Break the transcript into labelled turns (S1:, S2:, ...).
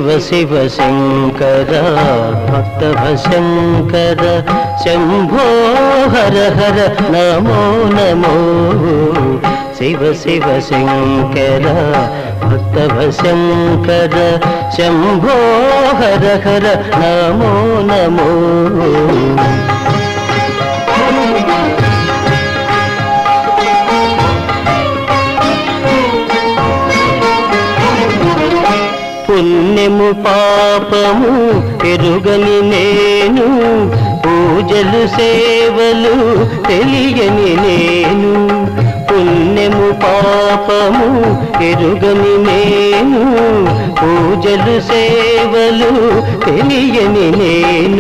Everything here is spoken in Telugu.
S1: శివ శివ శంకర భక్తవ శంకర శంభో హర హర నమో నమో శివ శివ శంకర భక్తవ శంకర శంభో హర హర నమో నమో పుణ్యము పాపము ఎరుగని నేను పూజలు సేవలు తెలియని నేను పుణ్యము పాపము ఎరుగని నేను పూజలు సేవలు తెలియని నేను